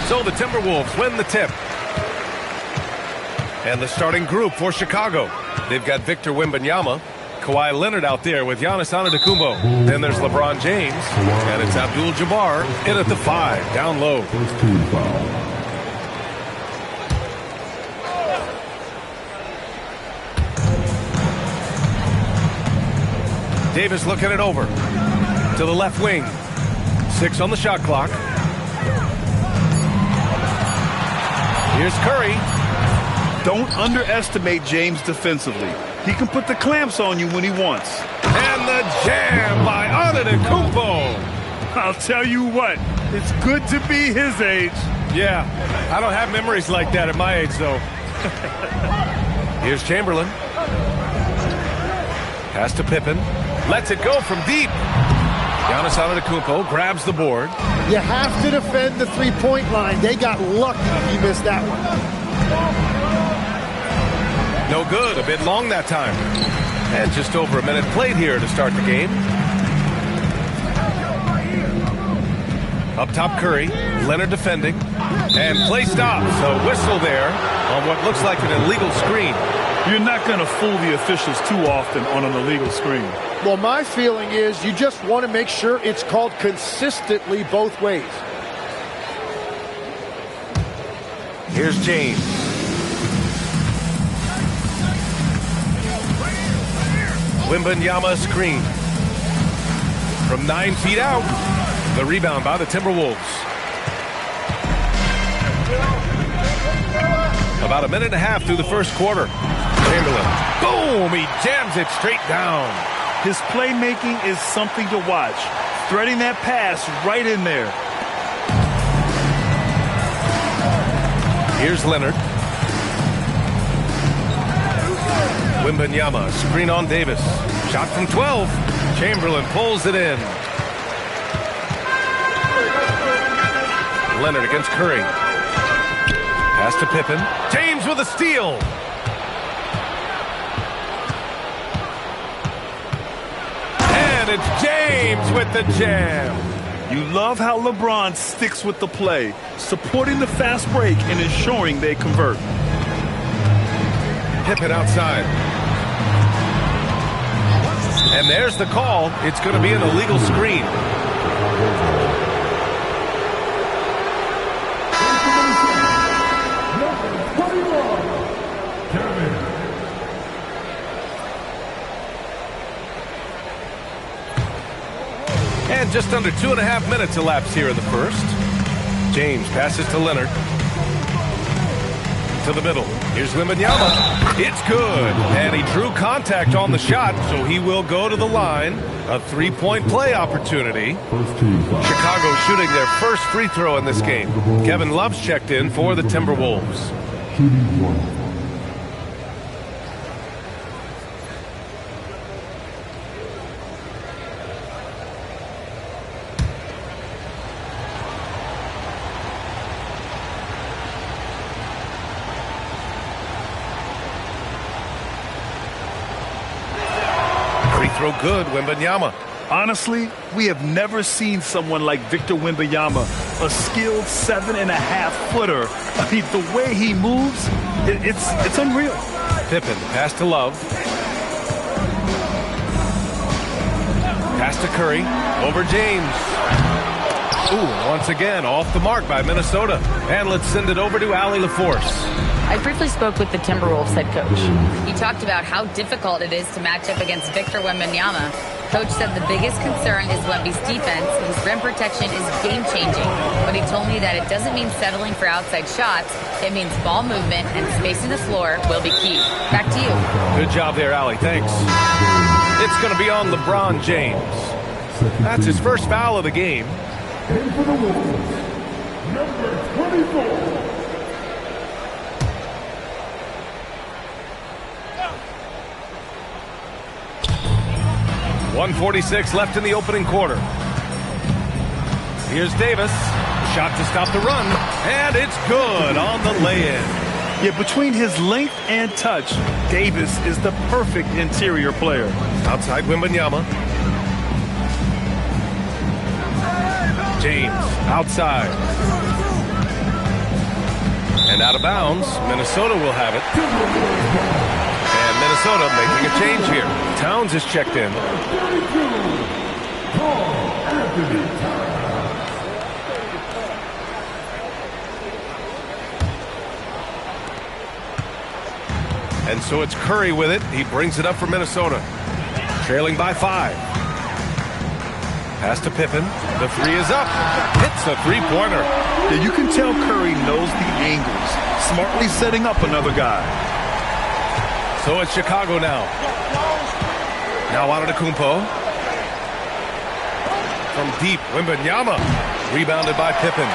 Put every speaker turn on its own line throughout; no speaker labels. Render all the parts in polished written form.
So the Timberwolves win the tip. And the starting group for Chicago. They've got Victor Wembanyama, Kawhi Leonard out there with Giannis Antetokounmpo. Then there's LeBron James, and it's Abdul-Jabbar in at the 5, down low. Davis looking it over to the left wing. 6 on the shot clock. Here's Curry.
Don't underestimate James defensively. He can put the clamps on you when he wants.
And the jam by Antetokounmpo.
I'll tell you what, it's good to be his age.
Yeah, I don't have memories like that at my age, though. Here's Chamberlain. Pass to Pippen. Lets it go from deep. Giannis Antetokounmpo grabs the board.
You have to defend the three-point line. They got lucky he missed that one.
No good. A bit long that time. And just over a minute played here to start the game. Up top, Curry. Leonard defending. And play stops. A whistle there on what looks like an illegal screen.
You're not going to fool the officials too often on an illegal screen.
Well, my feeling is you just want to make sure it's called consistently both ways.
Here's James. Wembanyama screen. From 9 feet out. The rebound by the Timberwolves. About a minute and a half through the first quarter. Chamberlain. Boom! He jams it straight down.
His playmaking is something to watch. Threading that pass right in there.
Here's Leonard. Wembanyama, screen on Davis. Shot from 12. Chamberlain pulls it in. Leonard against Curry. Pass to Pippen. James with a steal. And it's James with the jam.
You love how LeBron sticks with the play, supporting the fast break and ensuring they convert.
Pippen outside. And there's the call. It's going to be an illegal screen. And just under 2.5 minutes elapsed here in the first. James passes to Leonard. To the middle. Here's Wembanyama. It's good. And he drew contact on the shot, so he will go to the line. A three-point play opportunity. Chicago shooting their first free throw in this game. Kevin Love's checked in for the Timberwolves. Throw good, Wembanyama.
Honestly, we have never seen someone like Victor Wembanyama, a skilled 7.5-footer. I mean, the way he moves, it's unreal.
Pippen, pass to Love. Pass to Curry, over James. Ooh, once again, off the mark by Minnesota. And let's send it over to Allie LaForce.
I briefly spoke with the Timberwolves head coach. He talked about how difficult it is to match up against Victor Wembanyama. Coach said the biggest concern is Wemby's defense. His rim protection is game-changing. But he told me that it doesn't mean settling for outside shots. It means ball movement and spacing the floor will be key. Back to you.
Good job there, Allie. Thanks. It's going to be on LeBron James. That's his first foul of the game.
And for the Wolves, number 24.
1:46 left in the opening quarter. Here's Davis. Shot to stop the run. And it's good on the lay-in.
Yeah, between his length and touch, Davis is the perfect interior player.
Outside Wembanyama. Outside. And out of bounds. Minnesota will have it. And Minnesota making a change here. Towns is checked in. And so it's Curry with it. He brings it up for Minnesota. Trailing by 5. Pass to Pippen. The three is up. Hits a three-pointer.
Yeah, you can tell Curry knows the angles. Smartly setting up another guy.
So it's Chicago now. Now Antetokounmpo. From deep, Wembanyama. Rebounded by Pippen.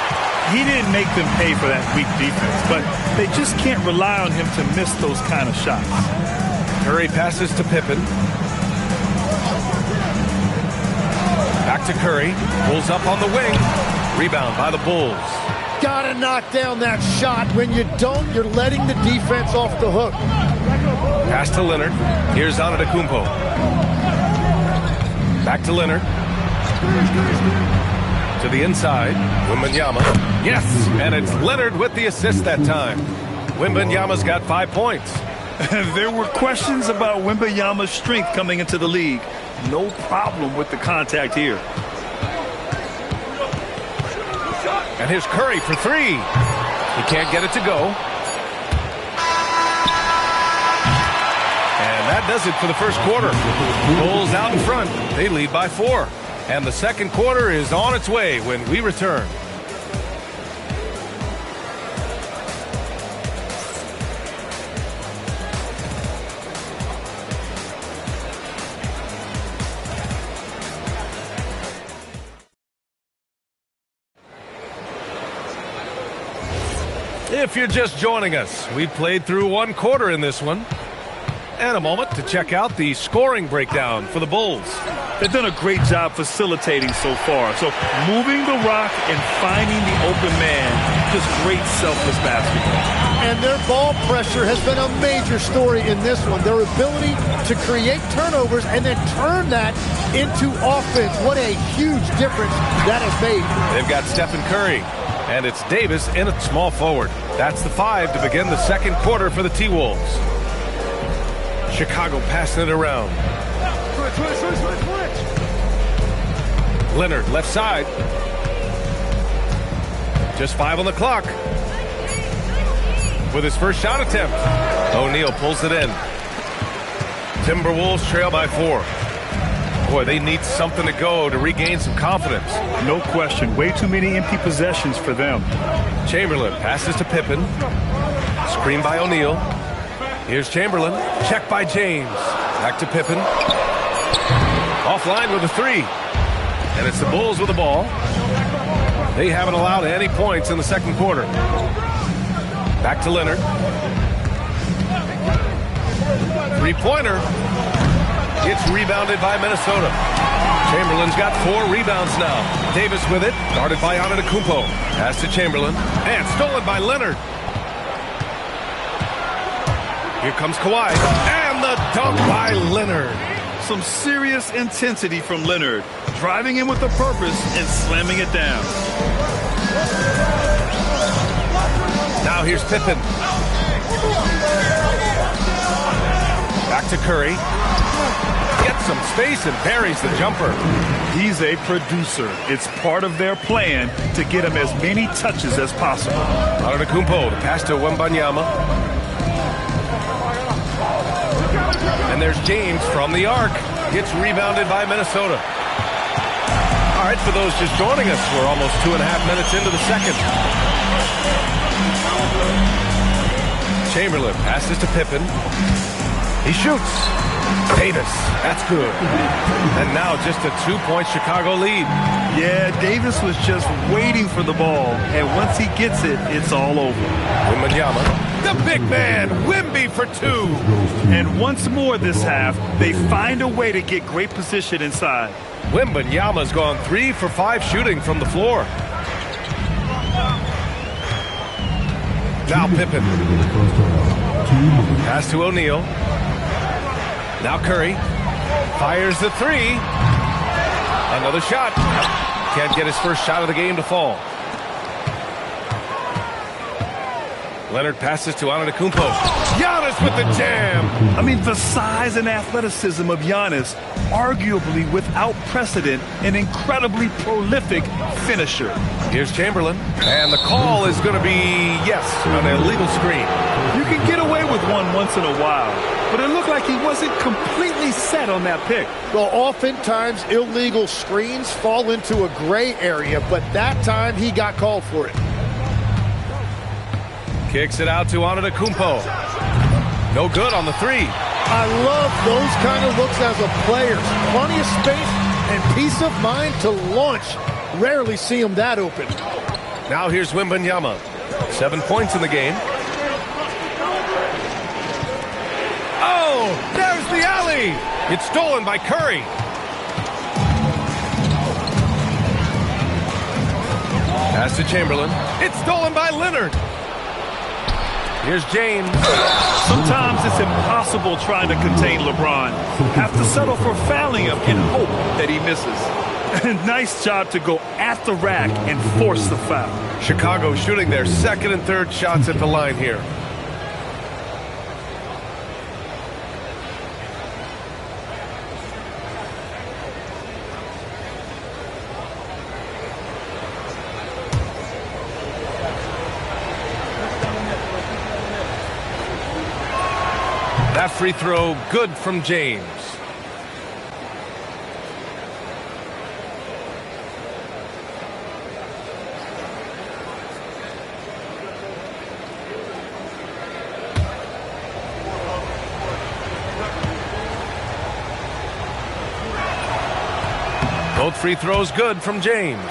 He didn't make them pay for that weak defense, but they just can't rely on him to miss those kind of shots.
Curry passes to Pippen. Back to Curry. Pulls up on the wing. Rebound by the Bulls.
Gotta knock down that shot. When you don't, you're letting the defense off the hook.
Pass to Leonard. Here's Antetokounmpo. Back to Leonard. To the inside. Wembanyama. Yes! And it's Leonard with the assist that time. Wembanyama's got 5 points.
There were questions about Wembanyama's strength coming into the league. No problem with the contact here.
And here's Curry for 3. He can't get it to go. And that does it for the first quarter. Bulls out in front. They lead by 4. And the second quarter is on its way when we return. If you're just joining us, we played through 1 quarter in this one. And a moment to check out the scoring breakdown for the Bulls.
They've done a great job facilitating so far. So moving the rock and finding the open man, just great selfless basketball.
And their ball pressure has been a major story in this one. Their ability to create turnovers and then turn that into offense. What a huge difference that has made.
They've got Stephen Curry. And it's Davis in at small forward. That's the 5 to begin the second quarter for the T-Wolves. Chicago passing it around. Leonard, left side. Just 5 on the clock. With his first shot attempt. O'Neal pulls it in. Timberwolves trail by 4. Boy, they need something to go to regain some confidence.
No question. Way too many empty possessions for them.
Chamberlain passes to Pippen. Screen by O'Neal. Here's Chamberlain. Check by James. Back to Pippen. Offline with a 3. And it's the Bulls with the ball. They haven't allowed any points in the second quarter. Back to Leonard. 3-pointer. It's rebounded by Minnesota. Chamberlain's got 4 rebounds now. Davis with it. Guarded by Antetokounmpo. Pass to Chamberlain. And stolen by Leonard. Here comes Kawhi. And the dunk by Leonard.
Some serious intensity from Leonard. Driving in with a purpose and slamming it down.
Now here's Pippen. Back to Curry. Gets some space and buries the jumper.
He's a producer. It's part of their plan to get him as many touches as possible.
Antetokounmpo, the pass to Wembanyama. And there's James from the arc. Gets rebounded by Minnesota. All right, for those just joining us, we're almost 2.5 minutes into the second. Chamberlain passes to Pippen. He shoots. Davis, that's good. And now just a 2-point Chicago lead.
Yeah, Davis was just waiting for the ball. And once he gets it, it's all over.
Wembanyama, the big man, Wemby for 2.
And once more this half, they find a way to get great position inside.
Wembanyama's gone 3 for 5 shooting from the floor. Now Pippen. Pass to O'Neal. Now Curry fires the 3. Another shot. can't get his first shot of the game to fall. Leonard passes to Antetokounmpo. Giannis with the jam.
I mean, the size and athleticism of Giannis, arguably without precedent, an incredibly prolific finisher.
Here's Chamberlain. And the call is going to be, yes, an illegal screen.
You can get away with one once in a while, but it looked like he wasn't completely set on that pick.
Well, oftentimes illegal screens fall into a gray area, but that time he got called for it.
Kicks it out to Antetokounmpo. No good on the three.
I love those kind of looks as a player. Plenty of space and peace of mind to launch. Rarely see him that open.
Now here's Wembanyama. 7 points in the game. Oh, there's the alley. It's stolen by Curry. Pass to Chamberlain. It's stolen by Leonard. Here's James.
Sometimes it's impossible trying to contain LeBron. Have to settle for fouling him and hope that he misses. Nice job to go at the rack and force the foul.
Chicago shooting their second and third shots at the line here. That free throw good from James. Both free throws good from James.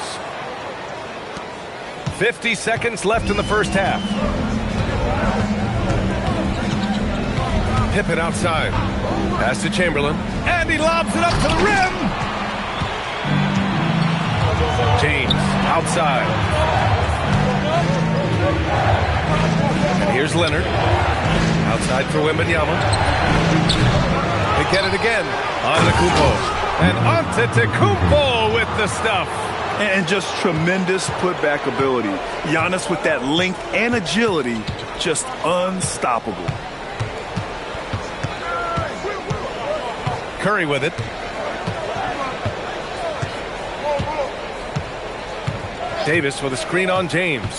50 seconds left in the first half. Pippen outside. Pass to Chamberlain. And he lobs it up to the rim. James outside. And here's Leonard. Outside for Wembanyama. They get it again. Antetokounmpo. And Antetokounmpo with the stuff.
And just tremendous putback ability. Giannis with that length and agility, just unstoppable.
Curry with it. Davis with a screen on James.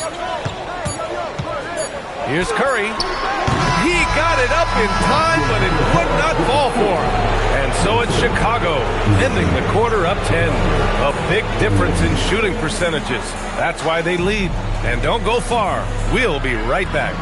Here's Curry. He got it up in time, but it would not fall for him. And so it's Chicago, ending the quarter up 10. A big difference in shooting percentages. That's why they lead. And don't go far. We'll be right back.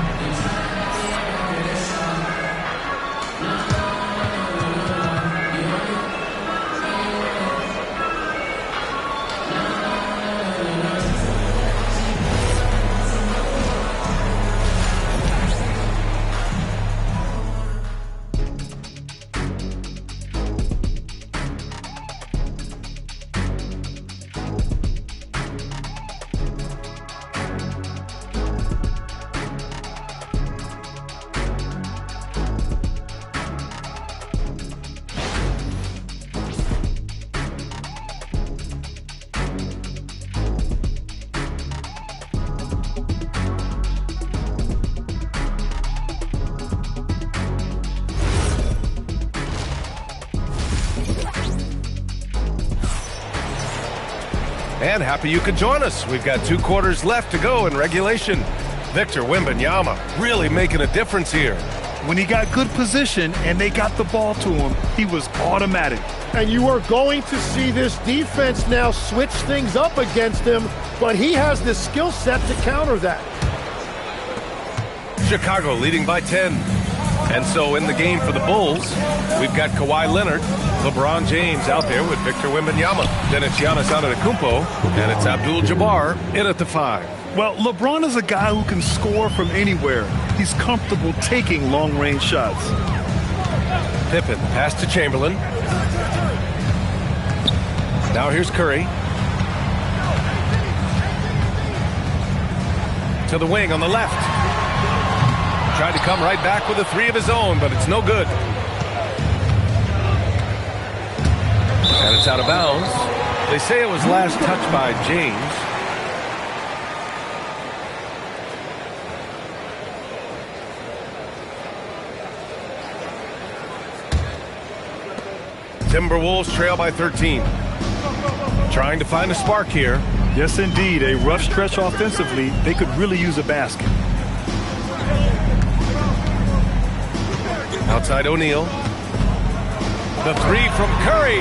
And happy you could join us. We've got 2 quarters left to go in regulation. Victor Wembanyama really making a difference here.
When he got good position and they got the ball to him, he was automatic.
And you are going to see this defense now switch things up against him, but he has the skill set to counter that.
Chicago leading by 10. And so in the game for the Bulls, we've got Kawhi Leonard, LeBron James out there with Victor Wembanyama. Then it's Giannis Antetokounmpo, and it's Abdul-Jabbar in at the 5.
Well, LeBron is a guy who can score from anywhere. He's comfortable taking long-range shots.
Pippen, pass to Chamberlain. Now here's Curry. To the wing on the left. Tried to come right back with a 3 of his own, but it's no good. And it's out of bounds. They say it was last touched by James. Timberwolves trail by 13. Trying to find a spark here.
Yes, indeed. A rough stretch offensively. They could really use a basket.
Outside O'Neal. The three from Curry.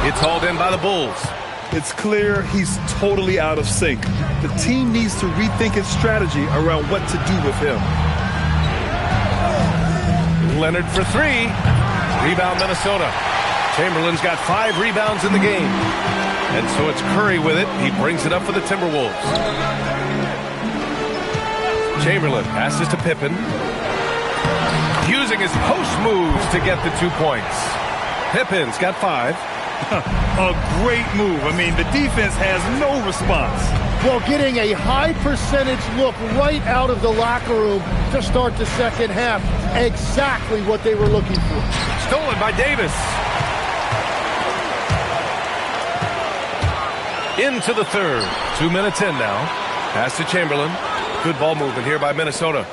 It's hauled in by the Bulls.
It's clear he's totally out of sync. The team needs to rethink its strategy around what to do with him.
Leonard for three. Rebound Minnesota. Chamberlain's got 5 rebounds in the game. And so it's Curry with it. He brings it up for the Timberwolves. Chamberlain passes to Pippen. Using his post moves to get the 2 points. Pippen's got 5.
A great move. I mean, the defense has no response.
Well, getting a high percentage look right out of the locker room to start the second half. Exactly what they were looking for.
Stolen by Davis. Into the third. 2 minutes in now. Pass to Chamberlain. Good ball movement here by Minnesota.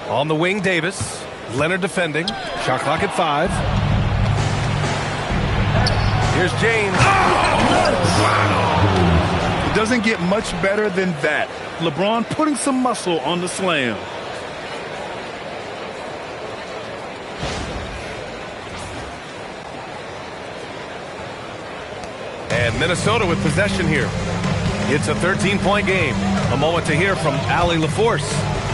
On the wing, Davis. Leonard defending. Shot clock at 5. Here's James.
It doesn't get much better than that. LeBron putting some muscle on the slam.
And Minnesota with possession here. It's a 13-point game. A moment to hear from Allie LaForce.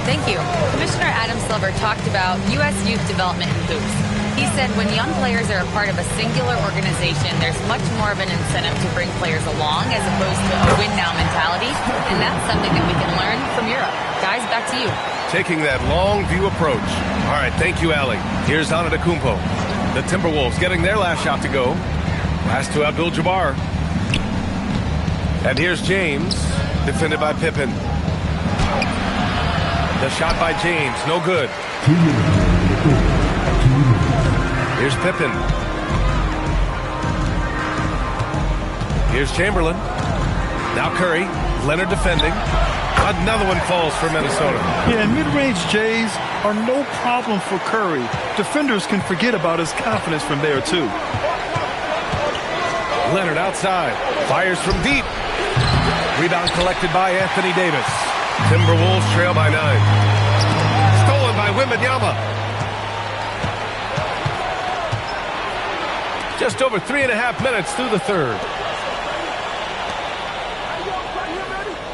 Thank you. Commissioner Adam Silver talked about U.S. youth development in hoops. He said when young players are a part of a singular organization, there's much more of an incentive to bring players along as opposed to a win-now mentality, and that's something that we can learn from Europe. Guys, back to you.
Taking that long view approach. All right, thank you, Allie. Here's Antetokounmpo. The Timberwolves getting their last shot to go. Pass to Abdul-Jabbar. And here's James, defended by Pippen. The shot by James, no good. Here's Pippen. Here's Chamberlain. Now Curry. Leonard defending. Another one falls for Minnesota.
Yeah, and mid-range Jays are no problem for Curry. Defenders can forget about his confidence from there, too.
Leonard outside. Fires from deep. Rebound collected by Anthony Davis. Timberwolves trail by 9. Stolen by Wembanyama. Just over 3.5 minutes through the third.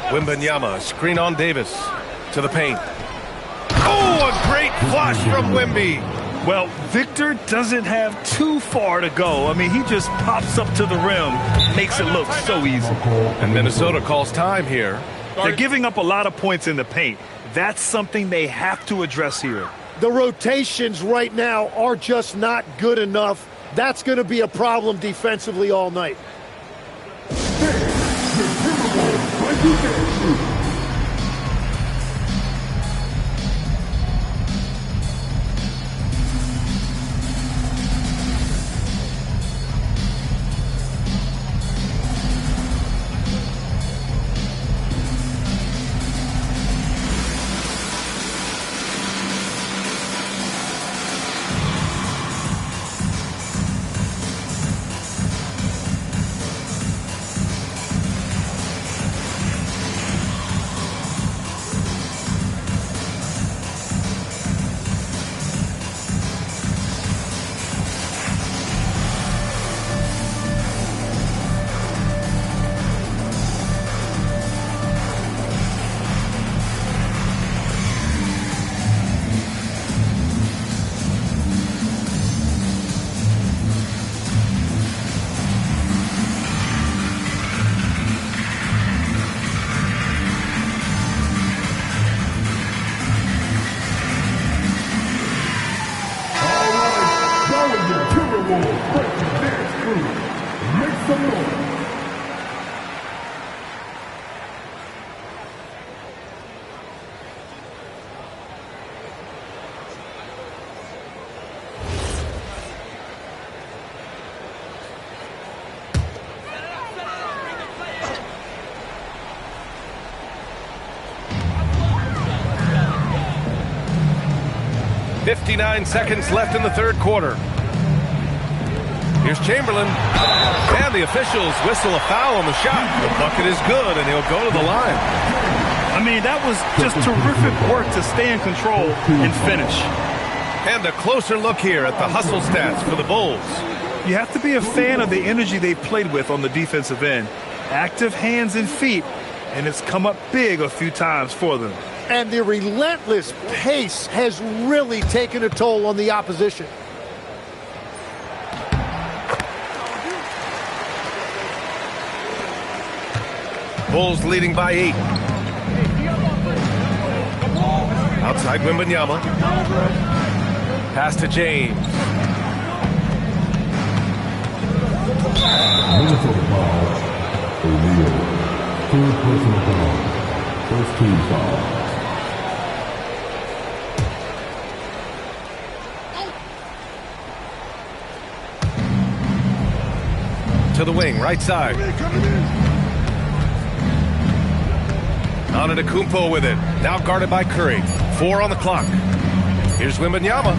Wembanyama, screen on Davis. To the paint. Oh, a great flush from Wemby.
Well, Victor doesn't have too far to go. I mean, he just pops up to the rim. Makes it look so easy.
And Minnesota calls time here.
They're giving up a lot of points in the paint. That's something they have to address here.
The rotations right now are just not good enough. That's going to be a problem defensively all night.
59 seconds left in the third quarter. Here's Chamberlain, and the officials whistle a foul on the shot. The bucket is good, and he'll go to the line.
I mean, that was just terrific work to stay in control and finish.
And a closer look here at the hustle stats for the Bulls.
You have to be a fan of the energy they've played with on the defensive end. Active hands and feet, and it's come up big a few times for them.
And the relentless pace has really taken a toll on the opposition.
Bulls leading by 8. Outside Wembanyama. Pass to James.
Minnesota foul. O'Neal. Third personal foul. First team foul.
To the wing, right side. Antetokounmpo with it. Now guarded by Curry. 4 on the clock. Here's Wembanyama.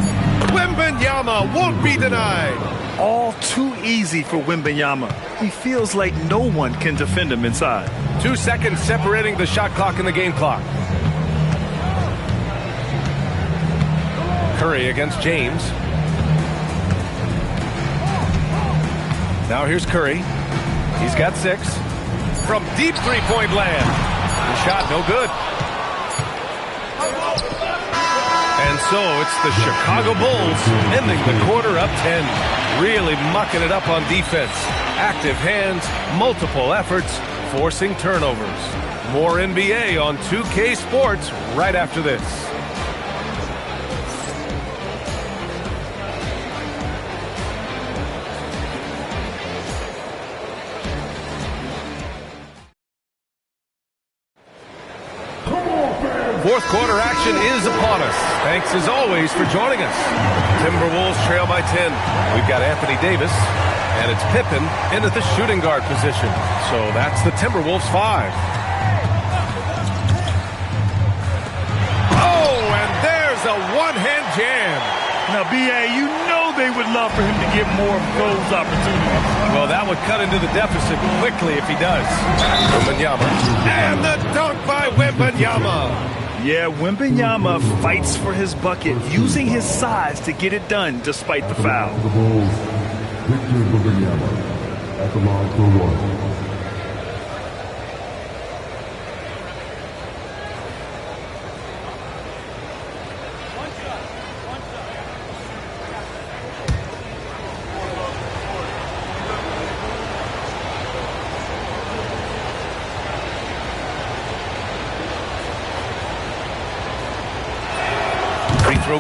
Wembanyama won't be denied.
All too easy for Wembanyama. He feels like no one can defend him inside.
2 seconds separating the shot clock and the game clock. Curry against James. Now here's Curry. He's got 6. From deep three-point land. The shot no good. And so it's the Chicago Bulls ending the quarter up 10. Really mucking it up on defense. Active hands, multiple efforts, forcing turnovers. More NBA on 2K Sports right after this. Fourth quarter action is upon us. Thanks as always for joining us. Timberwolves trail by 10. We've got Anthony Davis, and it's Pippen into the shooting guard position. So that's the Timberwolves 5. Oh, and there's a one-hand jam.
Now, B.A., you know they would love for him to get more of those opportunities.
Well, that would cut into the deficit quickly if he does. Wembanyama. And the dunk by Wembanyama.
Yeah, Wembanyama fights for his bucket, using his size to get it done despite the foul.
The Bulls, Victor Wembanyama at the line for 1.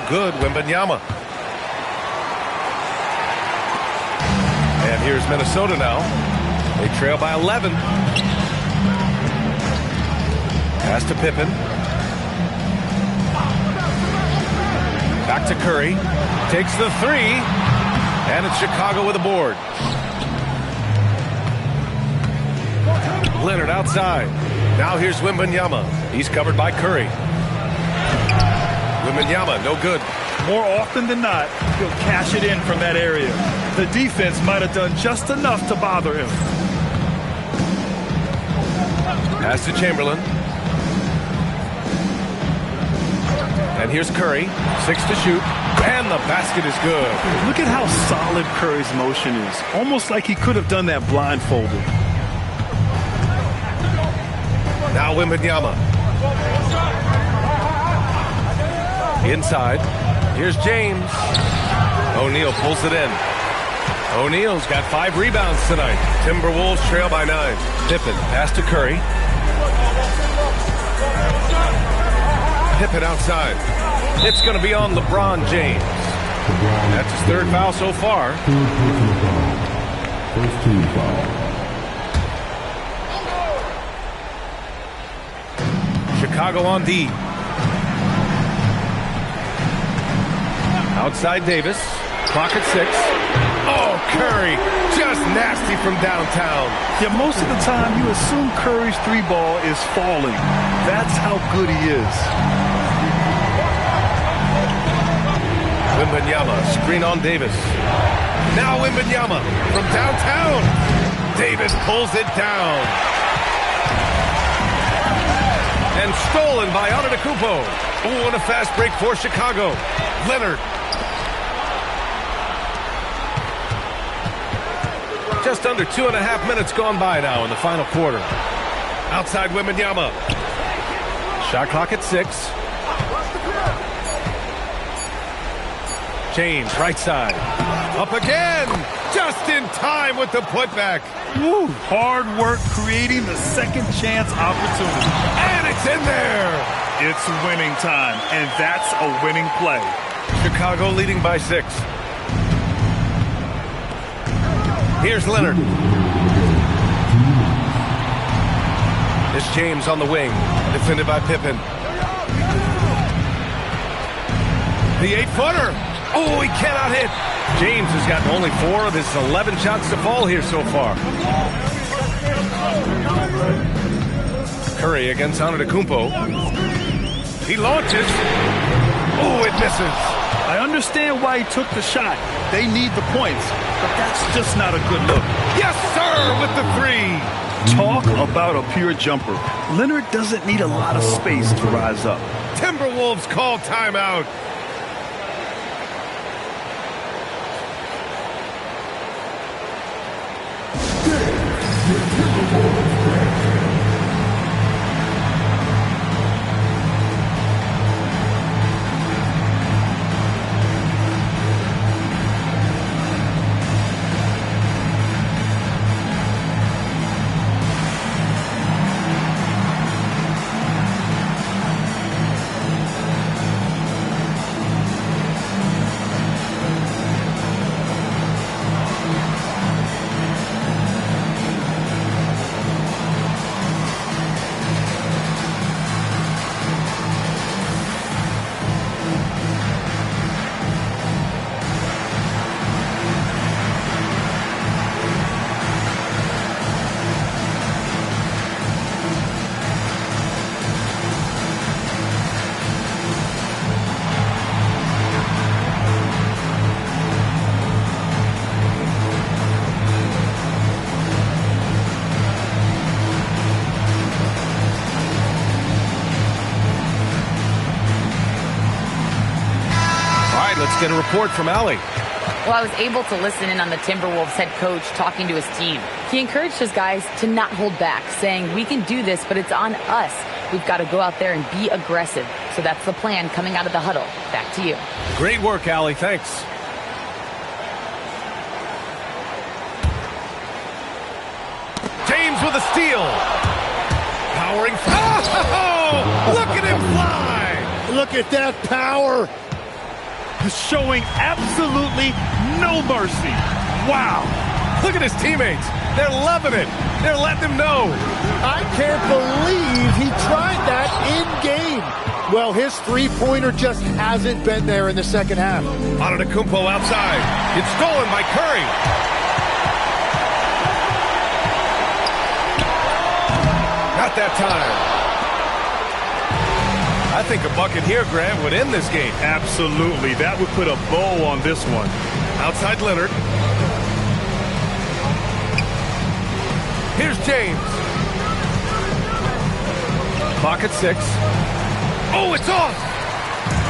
Good, Wembanyama. And here's Minnesota now. They trail by 11. Pass to Pippen. Back to Curry. Takes the 3. And it's Chicago with a board. Leonard outside. Now here's Wembanyama. He's covered by Curry. Wembanyama, no good.
More often than not, he'll cash it in from that area. The defense might have done just enough to bother him.
Pass to Chamberlain. And here's Curry. 6 to shoot. And the basket is good.
Look at how solid Curry's motion is. Almost like he could have done that blindfolded.
Now Wembanyama. Inside. Here's James. O'Neal pulls it in. O'Neal's got 5 rebounds tonight. Timberwolves trail by 9. Pippen pass to Curry. Pippen outside. It's going to be on LeBron James. That's his 3rd foul so far.
First team foul.
Chicago on D. Outside Davis. Clock at 6. Oh, Curry. Just nasty from downtown.
Yeah, most of the time you assume Curry's 3-ball is falling. That's how good he is.
Wembanyama, screen on Davis. Now Wembanyama from downtown. Davis pulls it down. And stolen by Antetokounmpo. Ooh, and a fast break for Chicago. Leonard. Just under 2.5 minutes gone by now in the final quarter. Outside Wembanyama. Shot clock at 6. James, right side. Up again. Just in time with the putback.
Woo, hard work creating the second chance opportunity.
And it's in there.
It's winning time, and that's a winning play.
Chicago leading by 6. Here's Leonard. It's James on the wing, defended by Pippen. The 8-footer. Oh, he cannot hit. James has gotten only 4 of his 11 shots to fall here so far. Curry against Antetokounmpo. He launches. Oh, it misses.
I understand why he took the shot. They need the points, but that's just not a good look.
Yes, sir, with the 3.
Talk about a pure jumper. Leonard doesn't need a lot of space to rise up.
Timberwolves call timeout. Let's get a report from Allie.
Well, I was able to listen in on the Timberwolves head coach talking to his team. He encouraged his guys to not hold back, saying, we can do this, but it's on us. We've got to go out there and be aggressive. So that's the plan coming out of the huddle. Back to you.
Great work, Allie. Thanks. James with a steal. Powering. Oh! Look at him fly!
Look at that power.
Showing absolutely no mercy. Wow.
Look at his teammates. They're loving it. They're letting him know.
I can't believe he tried that in-game. Well, his three-pointer just hasn't been there in the second half.
Antetokounmpo outside. It's stolen by Curry. Not that time. I think a bucket here, Grant, would end this game.
Absolutely. That would put a bow on this one.
Outside Leonard. Here's James. Clock at 6. Oh, it's off!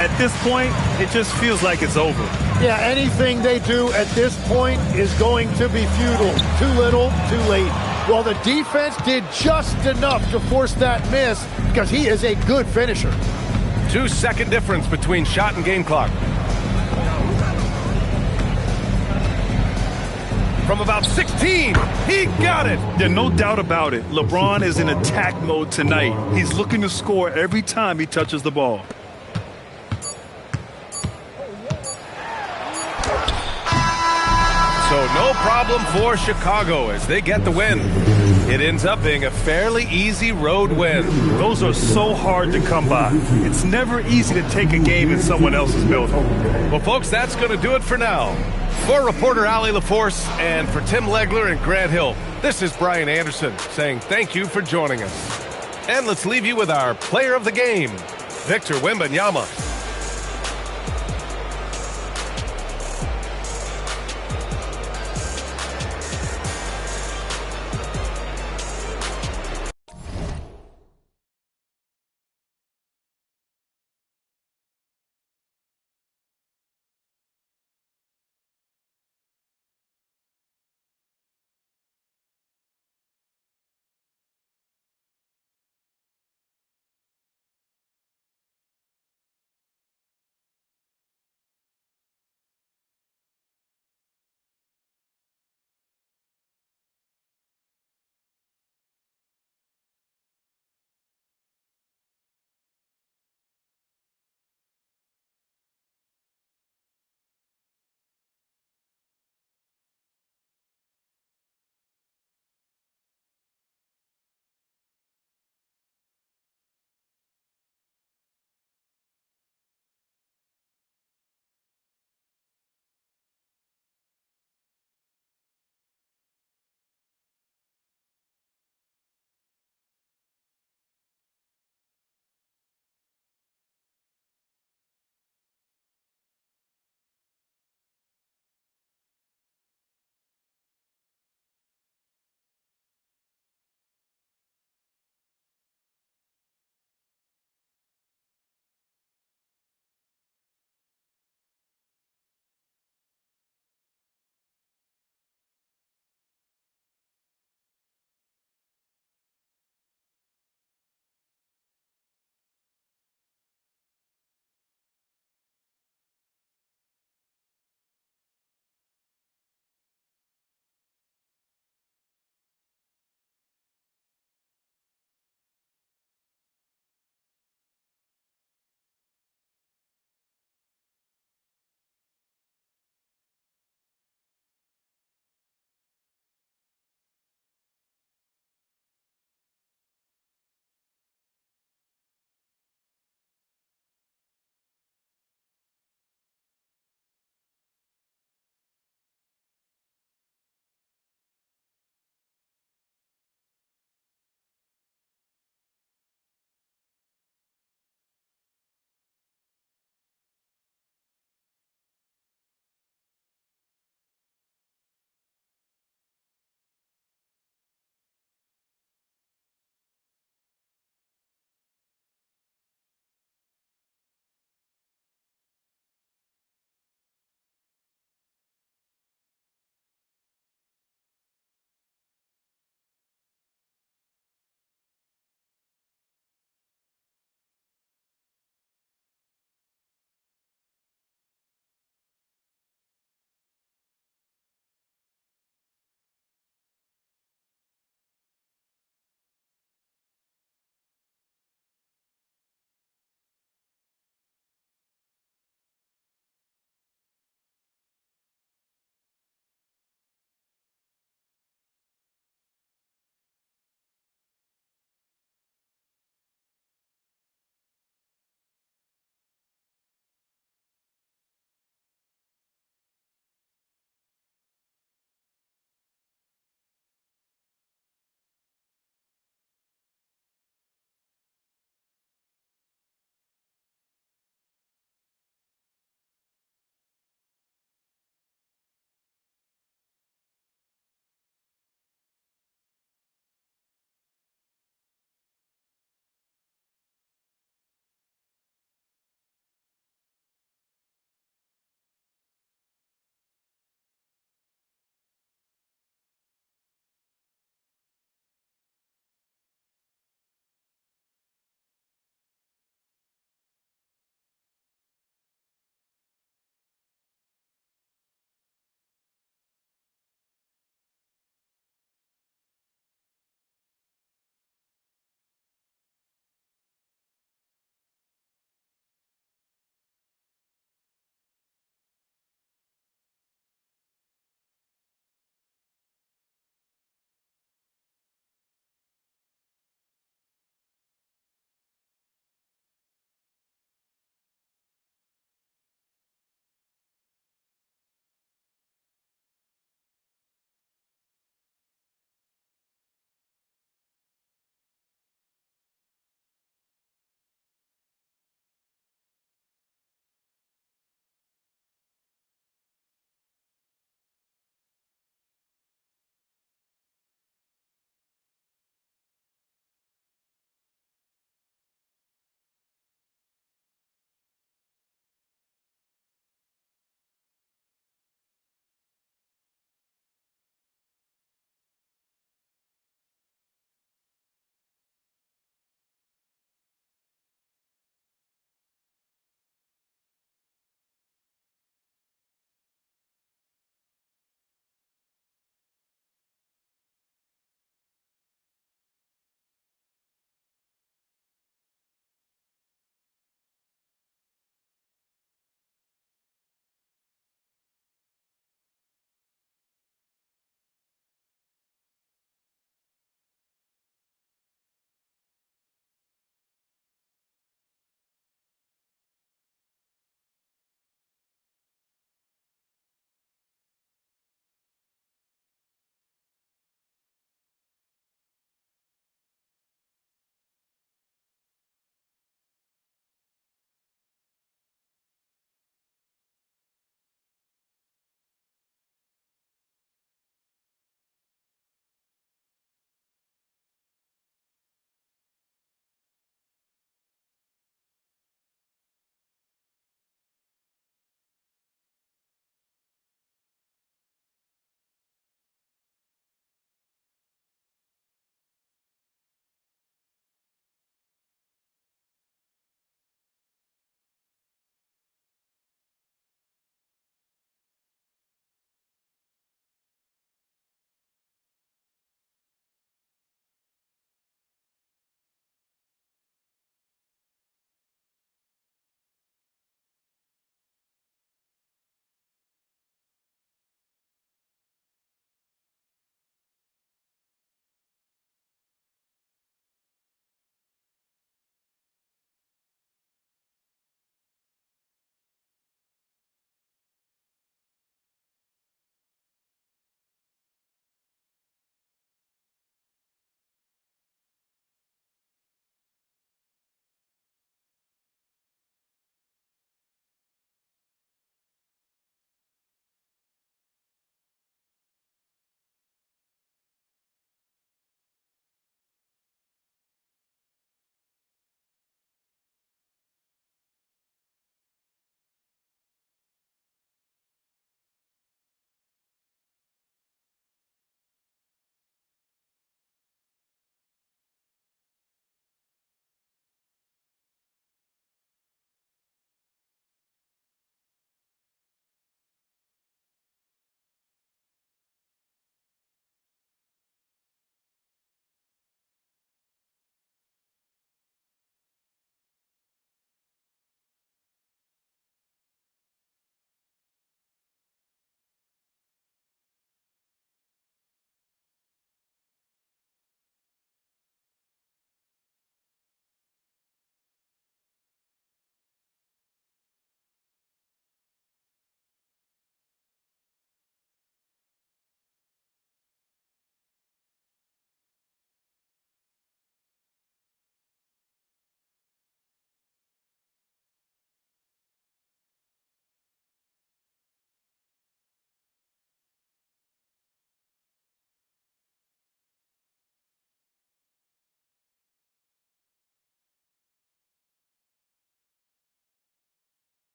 At this point, it just feels like it's over.
Yeah, anything they do at this point is going to be futile. Too little, too late. Well, the defense did just enough to force that miss because he is a good finisher.
2-second difference between shot and game clock. From about 16, he got it.
There's no doubt about it. LeBron is in attack mode tonight. He's looking to score every time he touches the ball.
So no problem for Chicago as they get the win. It ends up being a fairly easy road win.
Those are so hard to come by. It's never easy to take a game in someone else's building.
Well, folks, that's going to do it for now. For reporter Allie LaForce and for Tim Legler and Grant Hill, this is Brian Anderson saying thank you for joining us. And let's leave you with our player of the game, Victor Wembanyama.